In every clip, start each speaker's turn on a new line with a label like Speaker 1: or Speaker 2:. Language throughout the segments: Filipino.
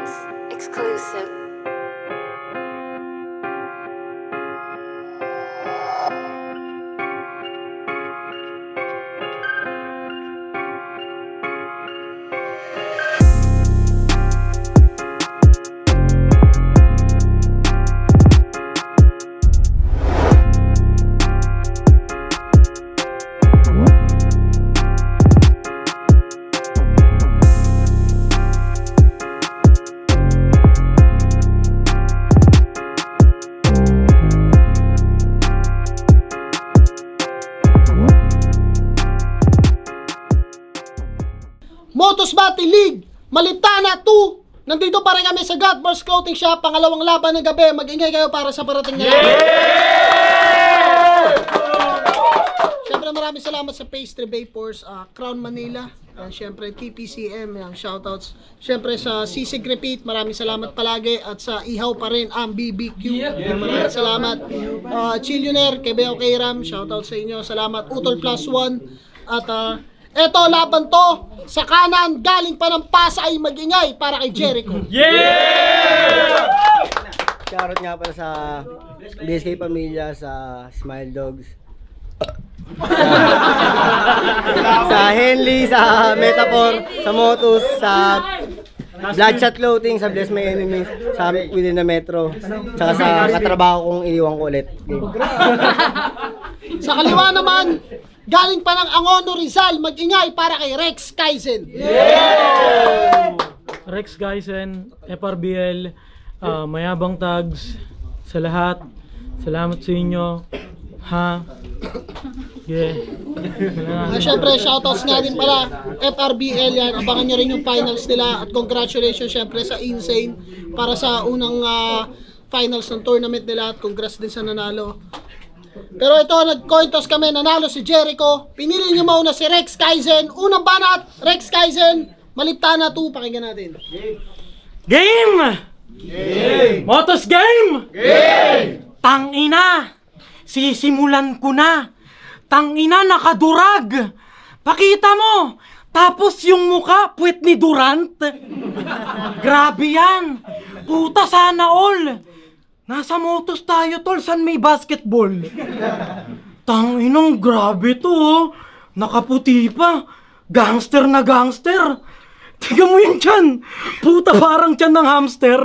Speaker 1: Records exclusive.
Speaker 2: Motos Battle League, Maliptana 2. Nandito pa rin kami sa Godforce Clothing Shop, pangalawang laban ng gabi. Mag-ingay kayo para sa parating na laban. Siyempre maraming salamat sa Pastry Vapors, Crown Manila, and siyempre TPCM, yung shoutouts. Siyempre sa Sisig Repeat, maraming salamat palagi. At sa Ihaw pa rin ang BBQ, maraming salamat. Chillionaire, kay Beo Kairam, shoutout sa inyo. Salamat. Utol Plus One. At eto, laban to, sa kanan, galing pa ng Pasay, mag-ingay para kay Jericho.
Speaker 3: Yeah! Shoutout nga pala sa BSK Pamilya, sa Smile Dogs, sa Henley, sa Metaphor, sa Motus, sa Bloodshot Clothing, sa Bless My Enemies, sa Within the Metro, saka sa katrabaho kong iniwan ko ulit.
Speaker 2: Sa kaliwa naman, galing pa ng Angono Rizal, mag-ingay para kay Rex Kaizen.
Speaker 4: Yeah! Rex Kaizen, FRBL, Mayabang Tags, sa lahat, salamat sa inyo. Ha? Yeah.
Speaker 2: Siyempre, shoutouts nga din pala, FRBL yan, abangan nyo rin yung finals nila. At congratulations siyempre sa Insane para sa unang finals ng tournament nila. At congrats din sa nanalo. Pero ito, nag-coin toss kami, nanalo si Jericho. Pinili niyo mauna si Rex Kaizen. Unang banat, Rex Kaizen, Maliptana 2. Pakinggan natin.
Speaker 4: Game! Game! Motos game!
Speaker 5: Game!
Speaker 4: Tangina! Sisimulan ko na. Tangina, nakadurag. Pakita mo. Tapos yung muka, puwet ni Durant. Grabe yan. Puta, sana all. Nasa Motos tayo, tol. San may basketball? Tanginang grabe to, oh. Nakaputi pa. Gangster na gangster. Tiga mo yun dyan. Puta, parang dyan ng hamster.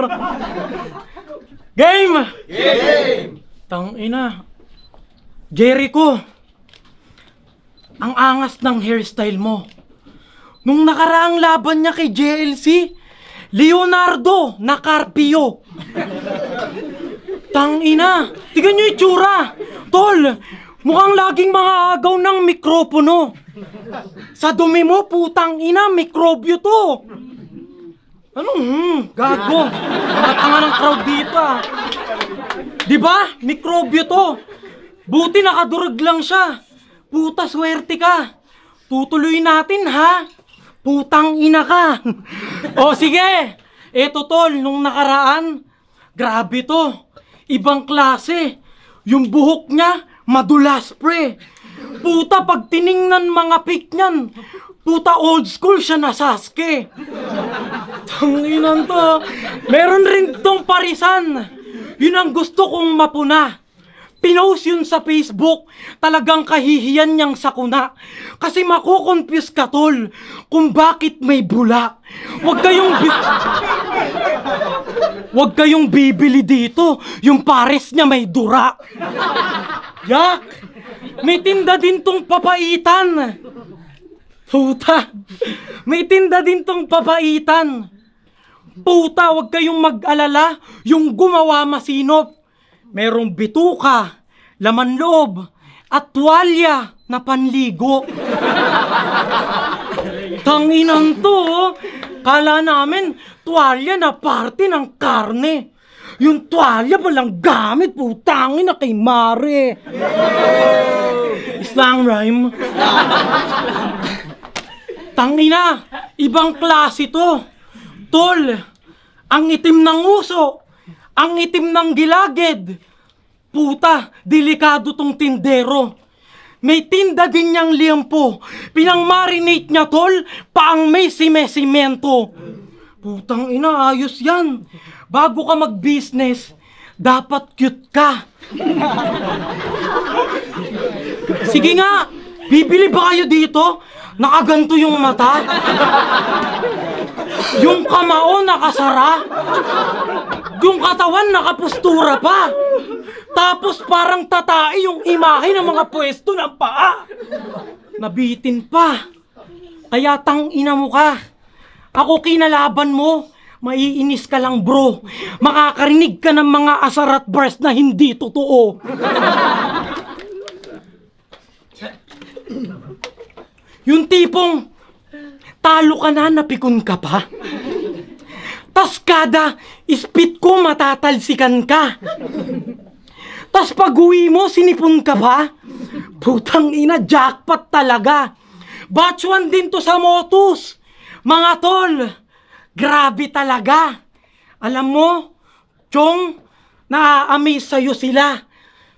Speaker 4: Game!
Speaker 5: Game!
Speaker 4: Tangina. Jericho, ang angas ng hairstyle mo. Nung nakaraang laban niya kay JLC, Leonardo na Carpio. Tangina, tignan niyo yung tsura. Tol, mukhang laging mga agaw ng mikropono. Sa dumi mo, putang ina, mikrobyo to. Anong, gago. Nakatanga ng crowd dito, ah. Diba? Mikrobyo to. Buti nakadurag lang siya. Puta, swerte ka. Tutuloy natin, ha? Putang ina ka. O, sige. Eto, tol, nung nakaraan, grabe to. Ibang klase. Yung buhok niya, madulas, pre. Puta, pag tiningnan mga pic niyan, puta, old school siya na Sasuke. Tanginan to. Meron rin tong parisan. Yun ang gusto kong mapuna. Pinost yun sa Facebook, talagang kahihiyan niyang sakuna. Kasi makukonfuse ka, tol, kung bakit may bula. Huwag kayong bibili dito, yung pares niya may dura. Yak! May tinda din tong papaitan. Puta! May tinda din tong papaitan. Puta, huwag kayong mag-alala, yung gumawa masinop. Merong bituka, laman loob, at tuwalya na panligo. Tanginan to, kala namin tuwalya na parte ng karne. Yung tuwalya palang gamit, putangin na kay Mare. Slang rhyme. Tangina, ibang klase to. Tol, ang itim ng uso. Ang itim ng gilagid. Puta, delikado tong tindero. May tinda din niyang liempo. Pinang-marinate niya, tol, paang may sime-simento. Putang ina, ayos yan. Bago ka mag-business, dapat cute ka. Sige nga, bibili ba kayo dito? Nakaganto yung mata? Yung kamao nakasara? Yung katawan nakapustura pa? Tapos parang tatai yung imahe ng mga pwesto ng paa? Nabitin pa. Kaya tangina mo ka. Ako kinalaban mo. Maiinis ka lang bro. Makakarinig ka ng mga asar at breast na hindi totoo. Yung tipong talo ka na, napikon ka pa. Tas kada ispit ko matatalsikan ka. Tas pag uwi mo, sinipon ka pa. Putang ina, jackpot talaga. Batch 1 din to sa Motus. Mga tol, grabe talaga. Alam mo, Chong, na-amaze sa'yo sila.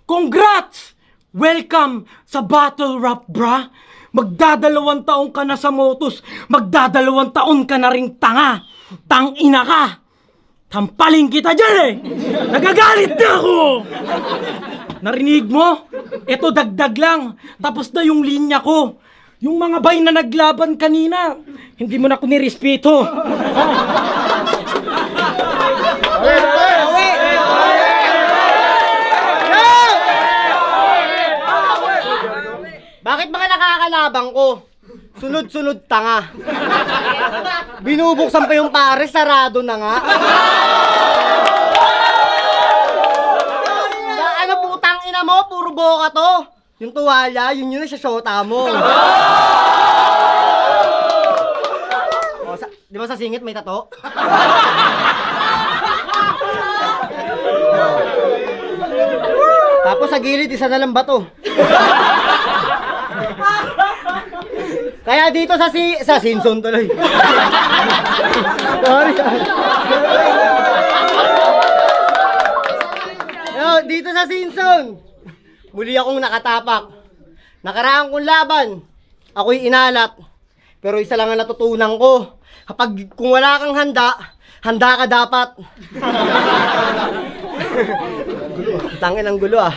Speaker 4: Congrats! Welcome sa Battle Rap, bra. Magdadalawang taon ka na sa Motus. Magdadalawang taon ka na ring tanga. Tangina ka. Tampaling kita dyan eh. Nagagalit na ako. Narinig mo? Ito dagdag lang. Tapos na yung linya ko. Yung mga bay na naglaban kanina, hindi mo na ako nirespeto.
Speaker 3: Bakit mga nakakalabang ko? Sunod-sunod tanga. Binubuksan pa yung pares, sarado na nga. Ano putang ina mo? Puro boka to. Yung tuwalya, yun na sa shota mo. Di ba sa singit may tato? Tapos sa gilid, isa na lang bato. Kaya dito sa Simpson tuloy. Sorry. Dito sa Simpson, muli akong nakatapak. Nakaraan kong laban, ako'y inalat. Pero isa lang ang natutunan ko. Kung wala kang handa, handa ka dapat. Tangin ang gulo ah.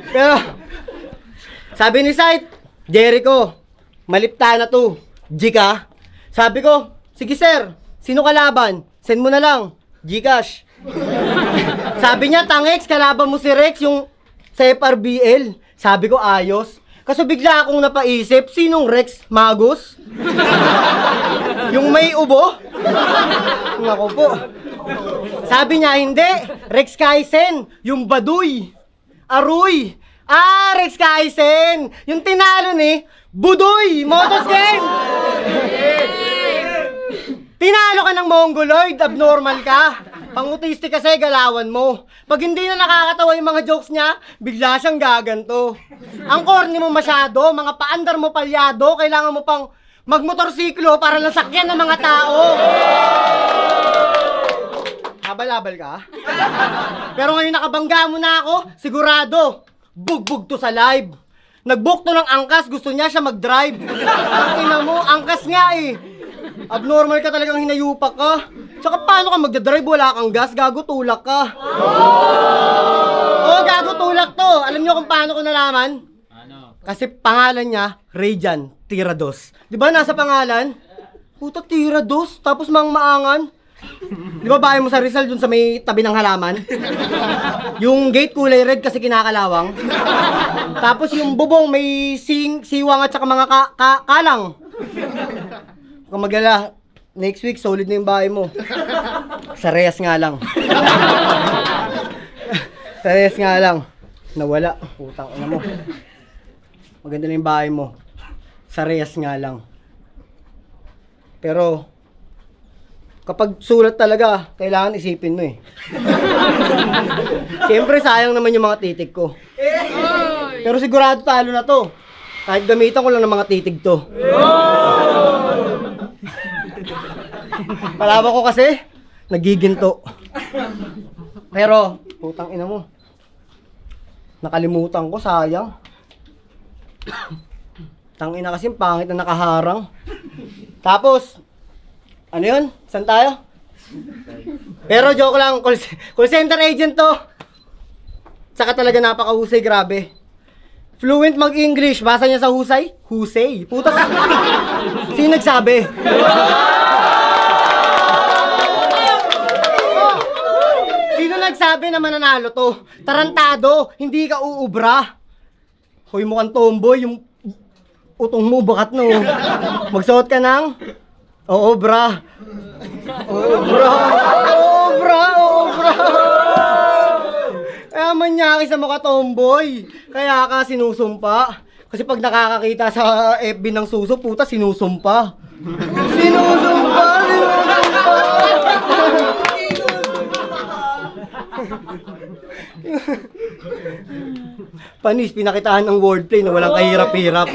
Speaker 3: Pero, sabi ni Sight, Jericho, malipta na to. Gika. Sabi ko, sige sir, sino kalaban? Send mo na lang. Gcash. Sabi niya, Tangex, kalaban mo si Rex, yung sa FRBL. Sabi ko, ayos. Kaso bigla akong napaisip, sinong Rex? Magus? Yung may ubo? Naku po. Sabi niya, hindi. Rex Kaisen, yung baduy. Aruy. Rex Kaisen. Yung tinalo ni Budoy. Motos game. Tinalo ka ng Mongoloid, abnormal ka. Pangutistik kasi, galawan mo. Pag hindi na nakakatawa yung mga jokes niya, bigla siyang gaganto. Ang corny mo masyado, mga paandar mo palyado, kailangan mo pang magmotorsiklo para nasakyan ng mga tao. Habal-habal ka? Pero ngayon nakabangga mo na ako, sigurado, bugbog to sa live. Nag-book to ng angkas, gusto niya siya mag-drive. Ina mo, angkas nga eh. Abnormal ka talagang hinayupak ka. Tsaka paano ka magdadrive, wala kang gas, gago tulak ka. Oo, gago tulak to. Alam niyo kung paano ko nalaman? Ano? Kasi pangalan niya, Rayjan Tirados. Di ba nasa pangalan? Puta, Tirados, tapos maangan. Di ba bahay mo sa Rizal dun sa may tabi ng halaman? Yung gate kulay red kasi kinakalawang. Tapos yung bubong may siwang at saka mga kalang. Kung magala, next week solid na yung bahay mo. Sa Reyes nga lang. Sa Reyes nga lang. Nawala. Putang ina mo. Maganda na yung bahay mo. Sa Reyes nga lang. Pero, kapag sulat talaga, kailangan isipin mo eh. Siyempre sayang naman yung mga titig ko. Pero sigurado talo na to. Kahit gamitan ko lang ng mga titig to. Palaban ko kasi, nagiginto. Pero, putang ina mo. Nakalimutan ko, sayang. Tangina kasi, pangit na nakaharang. Tapos, Ano yun? Saan tayo? Pero joke lang, call center agent to. Saka talaga napakahusay, grabe. Fluent mag-English, basa niya sa husay? Husay. Putas. Sino nagsabi? Sino nagsabi na mananalo to? Tarantado, hindi ka uubra. Hoy, mukhang tomboy, yung utong mo, bakat no. Magsuot ka ng? Oo, bra. Oo, bra. Oo, bra. Oo, bra. Kaya manyaki sa mukha tomboy. Kaya ka sinusumpa. Kasi pag nakakakita sa FB ng suso, puta, sinusumpa. Sinusumpa. Panis, pinakitaan ng wordplay na walang kahirap-hirap.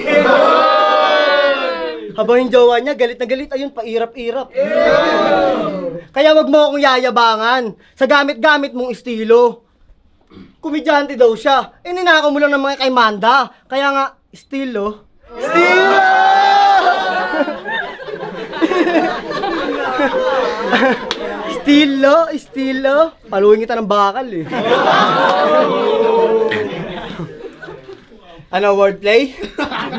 Speaker 3: Habang yung jowa niya, galit na galit, ayun, pairap-irap. Kaya wag mo akong yayabangan sa gamit-gamit mong estilo. Komedyante daw siya. Eh, ninakaw mo lang ng mga kay Manda. Kaya nga, estilo. Estilo! Estilo, estilo. Paluin kita ng bakal eh. Ano, wordplay?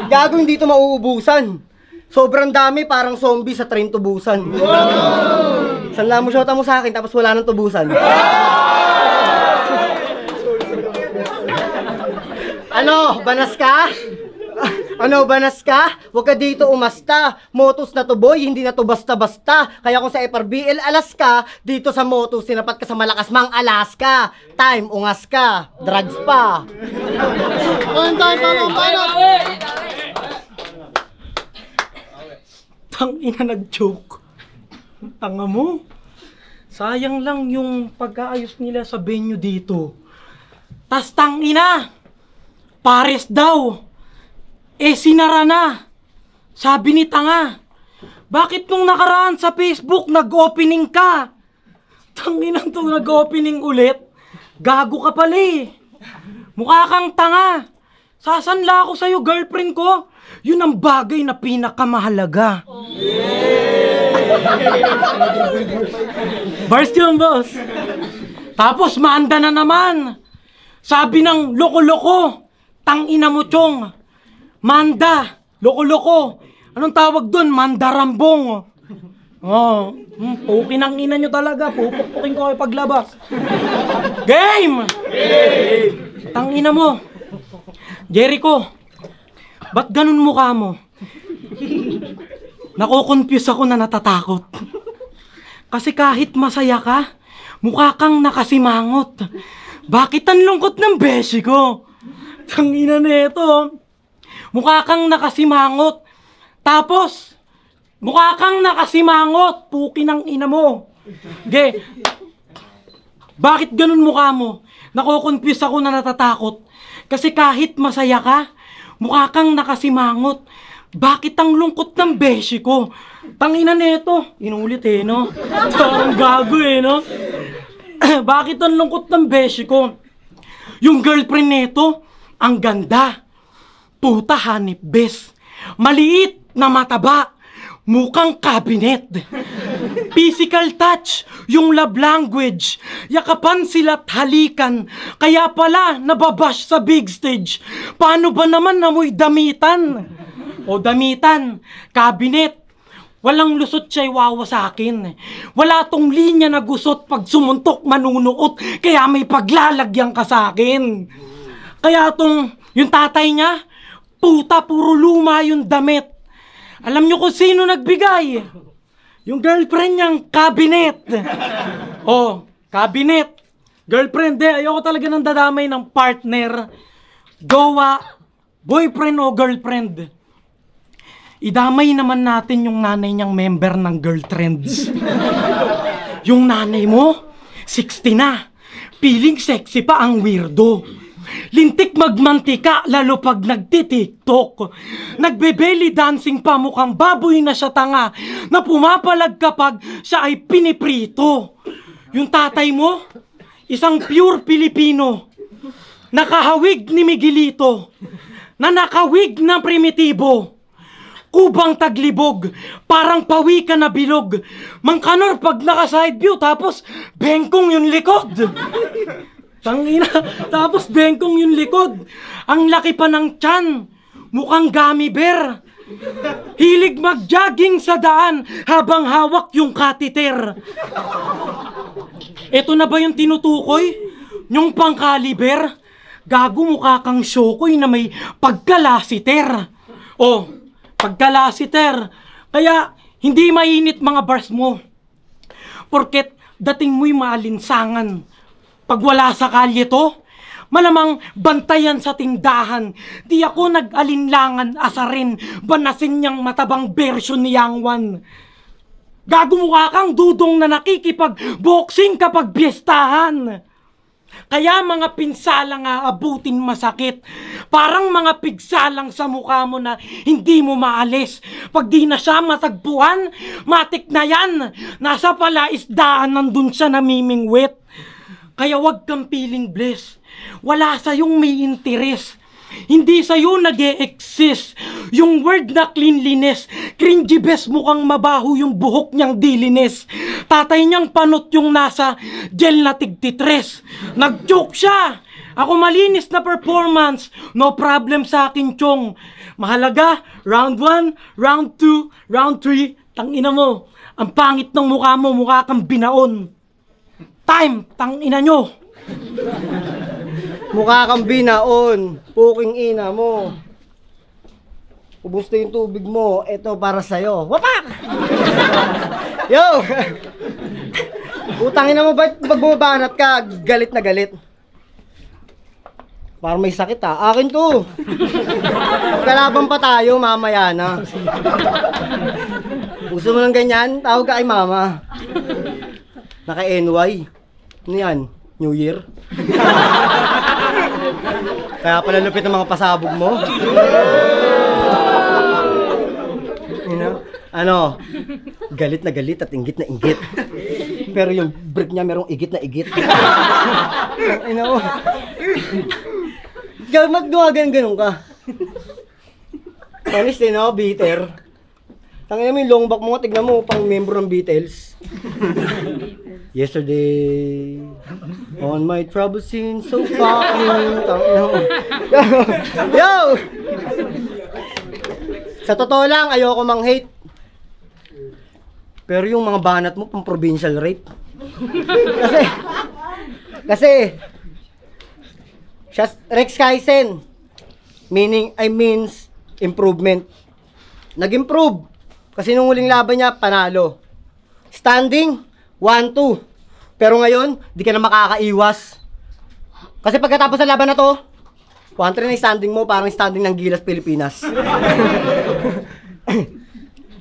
Speaker 3: Gago, hindi ito mauubusan. Sobrang dami, parang zombie sa train tubusan. Sanla mo shota mo sa akin, tapos wala nang tubusan. Ano, banas ka? Ano, banas ka? Huwag ka dito umasta. Motos na to boy, hindi na to basta-basta. Kaya kung sa FRBL alas ka, dito sa Motos, sinapat ka sa malakas mang Alaska. Time, ungas ka. Drugs pa. Paano?
Speaker 4: Tangina, nag-joke. Tanga mo. Sayang lang yung pag-aayos nila sa venue dito. Tas tangina, pares daw. Eh, sinara na. Sabi ni tanga. Bakit nung nakaraan sa Facebook, nag-opening ka? Tanginang to, nag-opening ulit. Gago ka pala eh. Mukha kang tanga. Sasanla ako sa'yo, girlfriend ko. Yun ang bagay na pinakamahalaga. Bars yun, boss. Tapos, Manda na naman. Sabi ng loko-loko. Tangina mo, Chong. Manda. Loko-loko. Anong tawag doon? Mandarambong. Oh, pukin ang ina nyo talaga. Pupukpukin ko kayo paglabas. Game! Tangina mo. Jericho, ba't ganun mukha mo? Nako-confuse ako na natatakot. Kasi kahit masaya ka, mukha kang nakasimangot. Bakit ang lungkot ng beshi ko? Tangina nito. Mukha kang nakasimangot. Tapos, mukha kang nakasimangot. Pukin ang ina mo. Ge, bakit ganun mukha mo? Nako-confuse ako na natatakot. Kasi kahit masaya ka, mukha kang nakasimangot. Bakit ang lungkot ng beshi ko? Tangina nito. Inulit eh, no? Parang gago eh, no? Bakit ang lungkot ng beshi ko? Yung girlfriend nito, ang ganda. Puta hanip bes. Maliit na mataba. Mukhang cabinet. Physical touch, yung love language. Yakapan sila't halikan. Kaya pala nababash sa big stage. Paano ba naman namoy damitan? O damitan, cabinet. Walang lusot siya'y wawa sa akin. Wala tong linya na gusot pag sumuntok manunuot. Kaya may paglalagyan ka sa akin. Kaya tong yung tatay niya, puta puro luma yung damit. Alam nyo kung sino nagbigay? Yung girlfriend niyang cabinet. Oh, cabinet. Girlfriend, ayoko talaga nang dadamay ng partner. Jowa, boyfriend o girlfriend. Idamay naman natin yung nanay niyang member ng girlfriends. Yung nanay mo, 60 na. Feeling sexy pa ang weirdo. Lintik magmantika lalo pag nagtitiktok. Nagbebelly dancing pa mukhang baboy na siya tanga na pumapalag kapag siya ay piniprito. Yung tatay mo, isang pure Pilipino. Nakahawig ni Miguelito na nakawig na primitibo. kubang taglibog, parang pawi ka na bilog. Mang Kanor pag naka side view, tapos bengkong yung likod. Tangina, tapos bengkong yung likod. Ang laki pa ng tiyan, mukhang gummy bear. Hilig mag-jogging sa daan habang hawak yung catheter. Ito na ba yung tinutukoy? Yung pang-caliber? Gago, mukha kang Shokoy na may pagkalasiter. Oh, pagkalasiter. Kaya hindi mainit mga bars mo. Porket dating mo'y maalinsangan. Pag wala sa kalye to, malamang bantayan sa tindahan. Di ako nag-alinlangan asarin, banasin niyang matabang version ni Yang Wan. Gago, mukha kang dudong na nakikipag-boxing kapag biyestahan. Kaya mga pinsalang aabutin masakit. Parang mga pigsalang sa mukha mo na hindi mo maalis. Pag di na siya matagpuan, matik na yan. Nasa palaisdaan nandun siya namimingwit. Kaya wag kang feeling blessed. Wala sa'yong may interes. Hindi sa'yo nag-e-exist yung word na cleanliness. Cringy best, mukhang mabaho yung buhok niyang dilines. Tatay niyang panot yung nasa gel na tigtitres. Nag-joke siya. Ako malinis na performance. No problem sa akin, chong. Mahalaga, round 1, round 2, round 3. Tangina mo, ang pangit ng mukha mo, mukha kang binaon. Time, tangina nyo.
Speaker 3: Mukha kang binaon. Puking ina mo. Ubus na yung tubig mo. Ito para sa'yo. Wapak! Yo! Utangin na mo ba pag bumabanat ka? Galit na galit. Parang may sakit ha. Akin to. Kalaban pa tayo, mamaya na. Gusto mo ng ganyan? Tawag ka kay mama. Naka-NY. Ano yan? New Year? Kaya pala lupit ng mga pasabog mo. You know? Ano? Galit na galit at inggit na inggit. Pero yung brick niya merong igit na igit. You know? Maggawa ganun ka. Panis din ako, bitter. Tangina mo yung long back mo, tignan mo pang member ng Beatles. Yesterday, on my trouble scene, so fucking tangina mo. Yo! Sa totoo lang, ayoko mang-hate. Pero yung mga banat mo, pang provincial rape. Kasi, Rex Kaisen, means improvement. Nag-improve. Kasi nung huling laban niya, panalo. Standing, 1-2. Pero ngayon, di ka na makakaiwas. Kasi pagkatapos ng laban na to, 1-3 na standing mo, parang standing ng Gilas Pilipinas.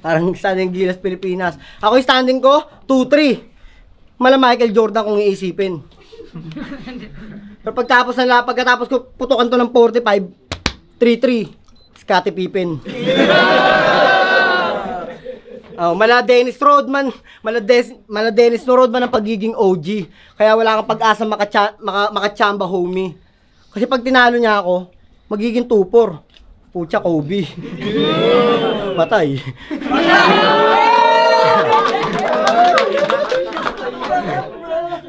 Speaker 3: Parang standing ng Gilas Pilipinas. Ako yung standing ko, 2-3. Mala Michael Jordan kung iisipin. Pero pagkatapos ko, putukan to ng 45, 3-3. Scottie Pippen. Mala Dennis Rodman ang pagiging OG. Kaya wala kang pag-asa makachamba, homie. Kasi pag tinalo niya ako, magiging 2-4. Pucha, Kobe. Patay.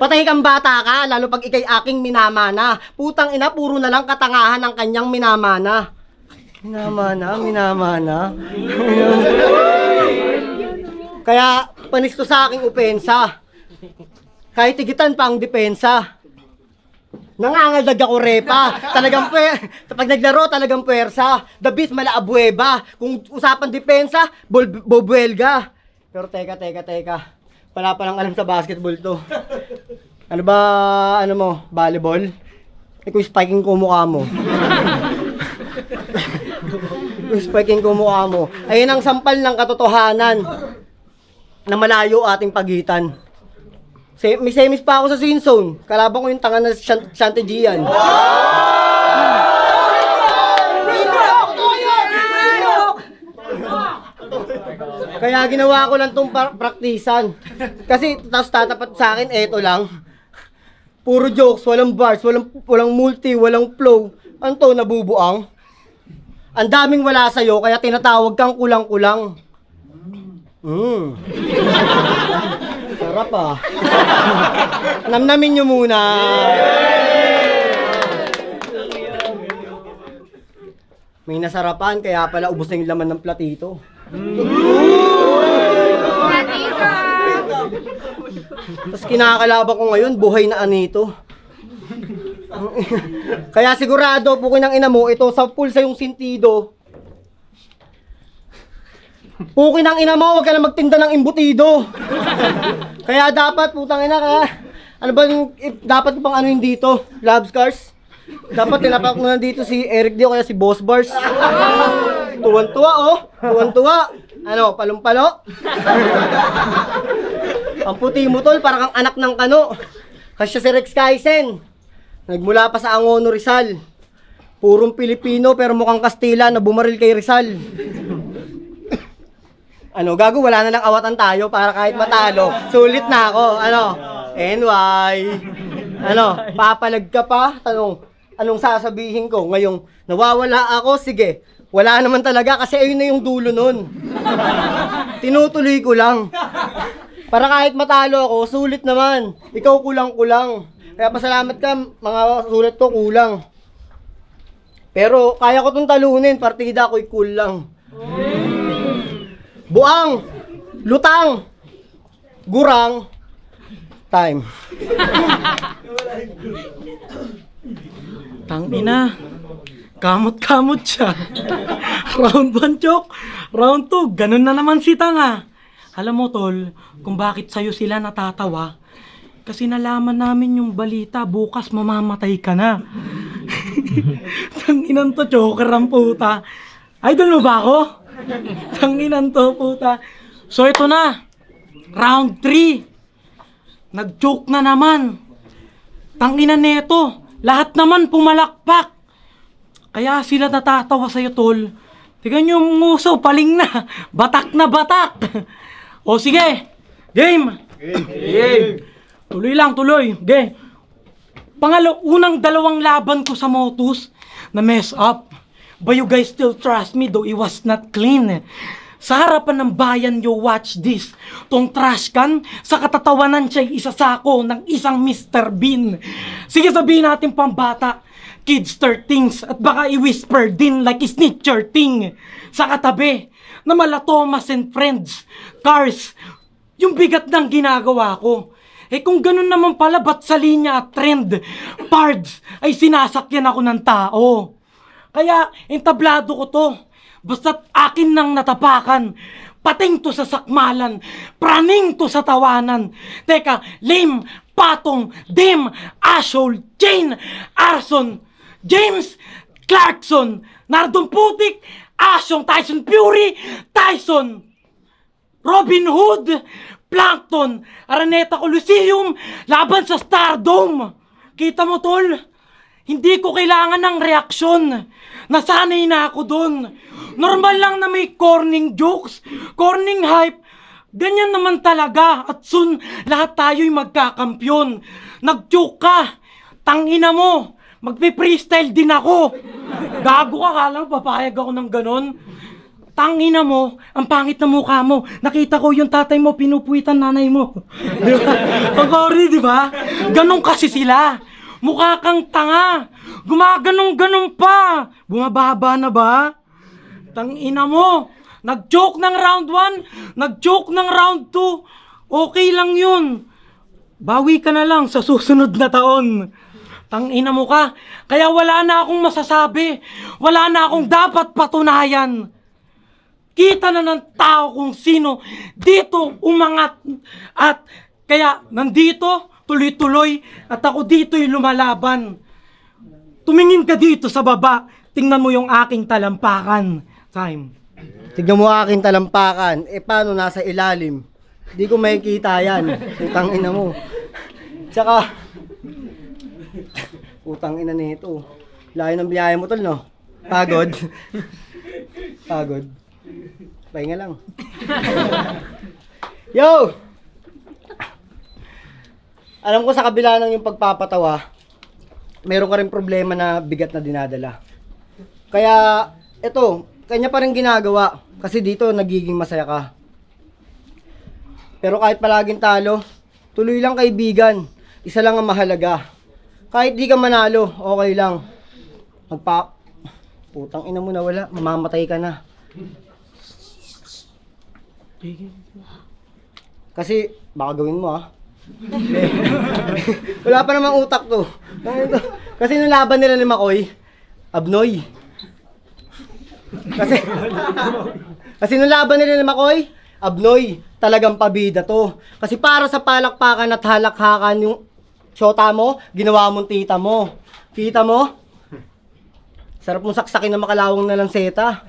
Speaker 3: Patay kang bata ka, lalo pag ikay aking minamana. Putang ina, puro na lang katangahan ng kanyang minamana. Minamana. Kaya panis to sa aking opensa. Kahit tigitan pa ang depensa. Nangangaldag ako repa. Talagang pag naglaro talagang puwersa. The beast mala abueva. Kung usapan depensa, bobuelga. Pero teka. Wala pa lang alam sa basketball to. Ano ba, volleyball? Kung spiking ko mukha mo. Kung spiking ko mukha mo. Ayun ang sampal ng katotohanan na malayo ating pagitan. May semis pa ako sa sin zone. Kalaban ko yung tanga na Chantegian. Kaya ginawa ko lang itong praktisan. Kasi tapos tatapat sa akin, eto lang. Puro jokes, walang bars, walang multi, walang flow. Ano to, nabubuang? Ang daming wala sa'yo, kaya tinatawag kang kulang-kulang. Sarap ah. Namnamin nyo muna. May nasarapan, kaya pala ubos na yung laman ng platito. Tapos kinakalaban ko ngayon, buhay na anito. Kaya sigurado, pukin ng ina mo, ito sa pulsa yung sintido. Pukin ng ina mo, huwag ka na magtinda ng imbutido. Kaya dapat, putang ina ka. Ano ba yung, dapat pang ano yung dito? Love scars? Dapat tinapak mo na dito si Eric Dio, kaya si Boss Bars. Tuwan-tuwa oh, tuwan-tuwa. Ano, palong-palo? Ang puti mo tol, parang kang anak ng kano. Kasi si Rex Kaisen. Nagmula pa sa Angono Rizal. Purong Pilipino pero mukhang Kastila na bumaril kay Rizal. Ano, gago, wala na lang awatan tayo para kahit matalo. Sulit na ako. Ano, NY. Ano, papalag ka pa? Anong sasabihin ko? Ngayong nawawala ako, sige. Wala naman talaga kasi ayun na yung dulo nun. Tinutuloy ko lang. Para kahit matalo ako, sulit naman. Ikaw kulang-kulang. Kaya pasalamat ka, mga sulit ko kulang. Pero kaya ko itong talunin, partida ako'y cool lang. Buang, lutang, gurang, time.
Speaker 4: Tangina. Kamot-kamot siya. Round 1 joke. Round 2, ganun na naman si Tanga. Alam mo tol, kung bakit sa'yo sila natatawa, kasi nalaman namin yung balita, bukas mamamatay ka na. Tanginan to, joker ang puta. Idol mo ba ako? Tanginan to, puta. So ito na, round 3. Nag-joke na naman. Tanginan neto, lahat naman pumalakpak. Kaya sila natatawa sa'yo, tol. Tignan yung nguso, paling na. Batak na batak. O sige, game. Game. Tuloy lang, tuloy. Okay. Unang dalawang laban ko sa Motus na mess up. But you guys still trust me though it was not clean. Sa harapan ng bayan, you watch this. Tong trash can, sa katatawanan siya'y isasako ng isang Mr. Bean. Sige, sabihin natin pambata. Kids start things at baka i-whisper din like snitcher thing. Sa katabi na mala Thomas and Friends, Cars, yung bigat ng ginagawa ko. Eh kung ganun naman pala, ba't sa linya at trend, pards, ay sinasakyan ako ng tao. Kaya, entablado ko to. Basta't akin nang natapakan. Pating to sa sakmalan. Praning to sa tawanan. Teka, lame, patong, dim, asshole, chain, arson, James Clarkson, Nardon Putik, Asyong Tyson Fury, Tyson, Robin Hood, Plankton, Araneta Coliseum, laban sa Stardome. Kita mo tol, hindi ko kailangan ng reaksyon. Nasanay na ako doon. Normal lang na may corning jokes, corning hype. Ganyan naman talaga at soon lahat tayo'y magkakampyon. Nag-joke ka, tangina mo. Magpe-freestyle din ako. Gago ka, kala mo papayag ako ng ganon. Tangina mo, ang pangit na mukha mo. Nakita ko yung tatay mo, pinupuwitan nanay mo. Diba? Ang corny, di ba? Ganon kasi sila. Mukha kang tanga. Gumaganong-ganon pa. Bumababa na ba? Tangina mo. Nag-joke ng round 1, nag-joke ng round 2. Okay lang yun. Bawi ka na lang sa susunod na taon. Tangina mo ka. Kaya wala na akong masasabi. Wala na akong dapat patunayan. Kita na ng tao kung sino dito umangat. At kaya nandito, tuloy-tuloy. At ako dito'y lumalaban. Tumingin ka dito sa baba. Tingnan mo yung aking talampakan. Time.
Speaker 3: Tignan mo aking talampakan. Eh paano nasa ilalim? Di ko makikita yan. Utang ina mo. Tsaka utang ina nito. Layo ng biyaya mo tol, no? Pagod. Pagod. Pahinga lang. Yo! Alam ko sa kabila ng yung pagpapatawa, meron ka rin problema na bigat na dinadala. Kaya, eto, kanya pa rin ginagawa. Kasi dito, nagiging masaya ka. Pero kahit palaging talo, tuloy lang kaibigan. Isa lang ang mahalaga. Kahit di ka manalo, okay lang. Putang ina mo na wala, mamamatay ka na. Kasi, baka gawin mo Wala pa namang utak to. Kasi nung laban nila ni Makoy, Abnoy. Kasi nung laban nila ni Makoy, Abnoy, talagang pabida to. Kasi para sa palakpakan at halakhakan yung syota mo, ginawa mong tita mo. Kita mo? Sarap mong saksakin na makalawang na lanseta.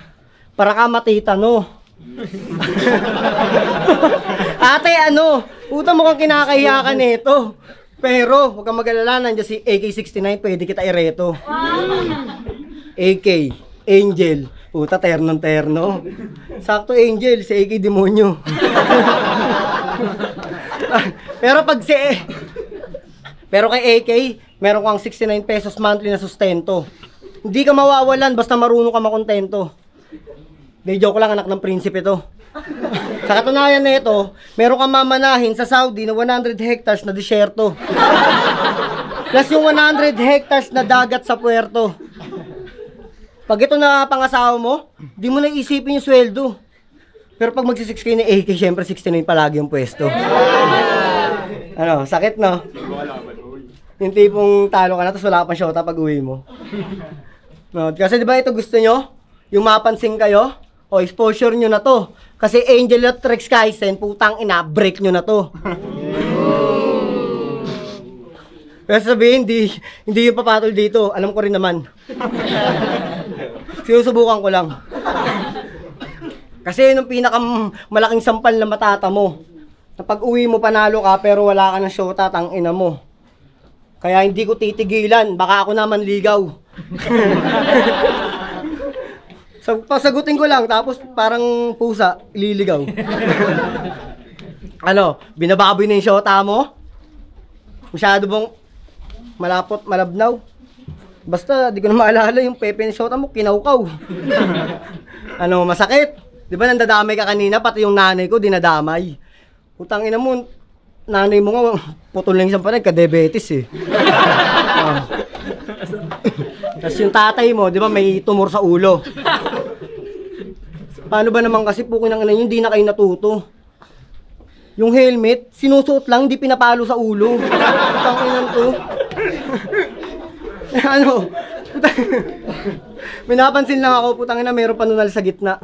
Speaker 3: Para ka matita, no? Ate, utang mo kang kinakahiya ka nito. Pero, huwag kang mag-alala, nandiyan si AK-69, pwede kita ireto. AK, Angel, puta, ternong-terno. Sakto Angel, si AK demonyo. Pero kay AK, meron kang 69 pesos monthly na sustento. Hindi ka mawawalan basta marunong ka makontento. Di joke lang, anak ng prinsipe to. Sa katunayan na ito, meron kang mamanahin sa Saudi na 100 hectares na disyerto. Plus yung 100 hectares na dagat sa puerto. Pag ito na pangasawa mo, di mo na isipin yung sweldo. Pero pag magsi-6 kayo ni AK, syempre 69 palagi yung pwesto. Sakit no? Yung tipong talo ka na, tapos wala ka pang syota pag uwi mo. No, kasi diba ito gusto nyo? Yung mapansin kayo? O exposure nyo na to. Kasi Angel at Rex Kaisen, putang ina, break nyo na to. Pero sabihin, hindi yung papatol dito. Alam ko rin naman. Sinusubukan ko lang. Kasi nung pinakamalaking sampal na matata mo, na pag uwi mo panalo ka pero wala ka ng syota, tang ina mo. Kaya hindi ko titigilan, baka ako naman ligaw. So, pasagutin ko lang, tapos parang pusa, ililigaw. Binababoy na yung syota mo? Masyado bang malapot, malabnaw? Basta, di ko na maalala yung pepe ng syota mo, kinaukaw. Masakit? Di ba nandadamay ka kanina, pati yung nanay ko, dinadamay. Utang ina mo, nanay mo nga, putol lang isang panay, ka-diabetes eh. Tapos yung tatay mo, di ba may tumor sa ulo. Paano ba naman kasi po ng yun, hindi na kayo natuto. Yung helmet, sinusuot lang, hindi pinapalo sa ulo. Utang ina to. May napansin lang ako, putang ina, mayroon panunal sa gitna.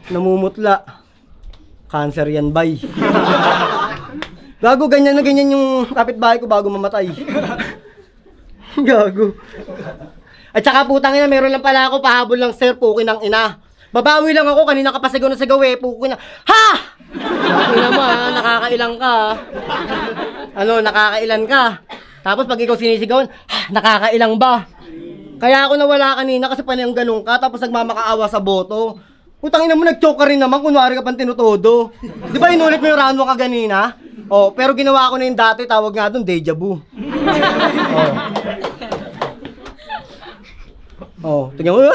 Speaker 3: Namumutla. Cancer yan, bay. Gago, ganyan na ganyan yung kapitbahay ko bago mamatay. Gago. At saka putang ina, meron lang pala ako, pahabol lang sir, pukin ng ina. Babawi lang ako, kanina ka pa sigaw na sigaw eh, pukin na. Ha! Ina mo nakakailang ka. Nakakailan ka. Tapos pag ikaw sinisigawan, nakakailang ba? Kaya ako nawala kanina kasi panayang ganun ka, tapos nagmamakaawa sa boto. Putang ina mo, nag-choke ka rin naman, kunwari ka pang tinutodo. Di ba inulit mo yung round mo ka ganina? Pero ginawa ko na yung dati, tawag nga doon, deja vu. Tingnan mo,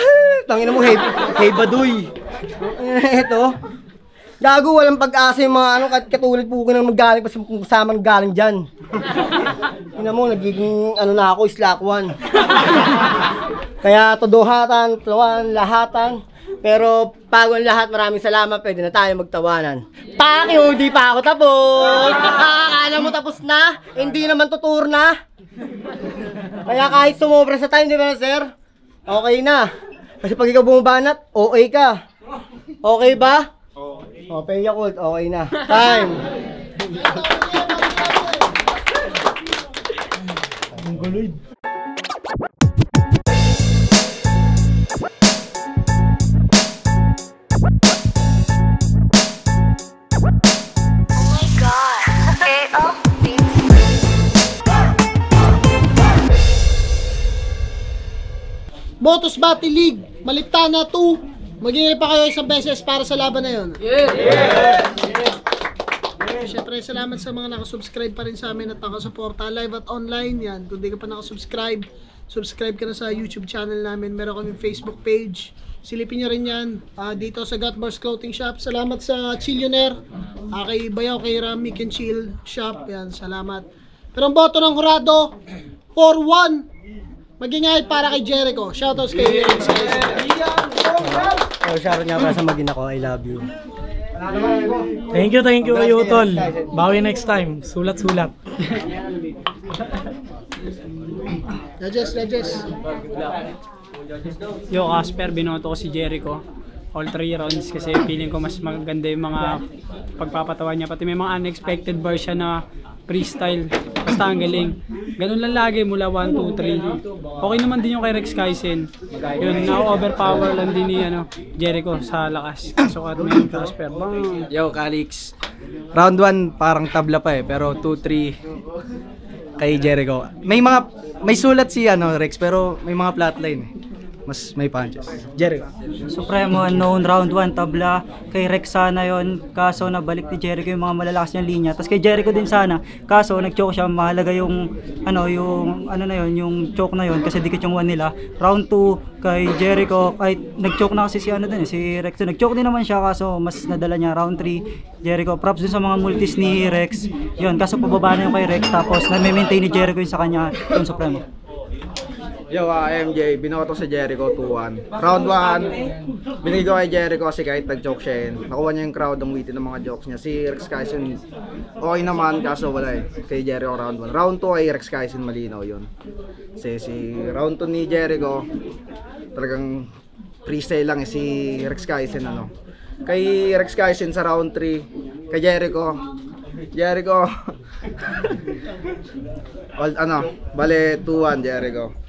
Speaker 3: tangina mo, hey baduy. Eto. Gago, walang pag-asa yung mga katulad po ko nang magaling pa sa man galing dyan. Tingnan mo, nagiging na ako, slack one. Kaya todohatan, tuwan, lahatan. Pero bago ang lahat, maraming salamat, pwede na tayo magtawanan. Pakyo, di pa ako tapos. Akala mo tapos na? Hindi naman tutur na. Kaya kahit sumobra sa time, di ba sir? Okay na. Kasi pag ikaw bumabanat, okay ka. Okay ba? Okay. Okay, Yakult, okay na. Time. Ang guloy.
Speaker 2: Motos Battle League, Maliptana 2. Mag-iingay pa kayo isang beses para sa laban na yun. Siyempre, salamat sa mga nakasubscribe pa rin sa amin at nakasuporta live at online. Yan, kung di ka pa nakasubscribe, subscribe ka na sa YouTube channel namin. Meron kaming Facebook page. Silipin nyo rin yan dito sa Gutbars Clothing Shop. Salamat sa Chillionaire, kay Bayaw, kay Rami Can Chill Shop. Yan, salamat. Pero ang boto ng Jurado, 4-1. Magingay para kay Jericho. Shoutouts kay Rex.
Speaker 3: Shoutout nga para sa magina ko, I love you.
Speaker 4: Thank you kayo, Tol. Bawi next time. Sulat-sulat.
Speaker 2: Lajes.
Speaker 1: Yo, Casper, binoto ko si Jericho. All 3 rounds kasi feeling ko mas maganda yung mga pagpapatawan niya. Pati may mga unexpected version na freestyle. Basta ang galing. Ganun lang lagi mula 1, 2, 3. Okay naman din yung kay Rex Kaisen. Yun, na-overpower lang din ni Jericho sa lakas. So, at may Casper. Bang!
Speaker 6: Yo, Calix. Round 1 parang tabla pa pero 2-3 kay Jericho. May sulat si Rex pero may mga flatline Mas may punches. Jericho.
Speaker 7: Supremo unknown, round 1 tabla. Kay Rex sana yon, kaso nabalik ni Jericho yung mga malalakas niyang linya. Tapos kay Jericho din sana, kaso nag-choke siya. Mahalaga yung yung choke na yon kasi dikit yung 1 nila. Round 2 kay Jericho, kahit nag-choke na kasi si Rex. Nag-choke din naman siya kaso mas nadala niya. Round 3 Jericho, props dun sa mga multis ni Rex. Yun, kaso pababa na yung kay Rex tapos na-maintain ni Jericho yung sa kanya yung Supremo.
Speaker 6: Yo, MJ, binoto si Jericho 2-1. Round 1, binigay ko kay Jericho kasi kahit nag-joke siya nakuha niya yung crowd ng witty ng mga jokes niya. Si Rex Kaisen, okay naman, kaso wala kay Jericho round 1. Round 2 ay Rex Kaisen, malinaw yun. Kasi si round 2 ni Jericho, talagang freestyle lang si Rex Kaisen, Kay Rex Kaisen sa round 3, kay Jericho, bale 2-1 Jericho.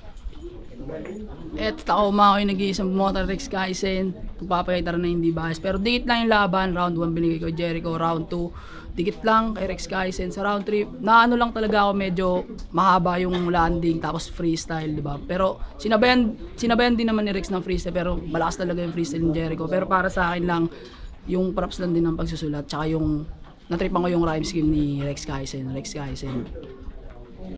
Speaker 8: At ako mga kayo nag-iisang motor Rex Kaisen, pagpapakita rin na hindi bias. Pero dikit lang yung laban, round 1 binigay ko Jericho, round 2 dikit lang kay Rex Kaisen. Sa round 3, lang talaga ako medyo mahaba yung landing tapos freestyle, di ba? Pero sinabayan din naman ni Rex ng freestyle pero malakas talaga yung freestyle ni Jericho. Pero para sa akin lang, yung props lang din ng pagsusulat tsaka yung natripan ko yung rhyme scheme ni Rex Kaisen.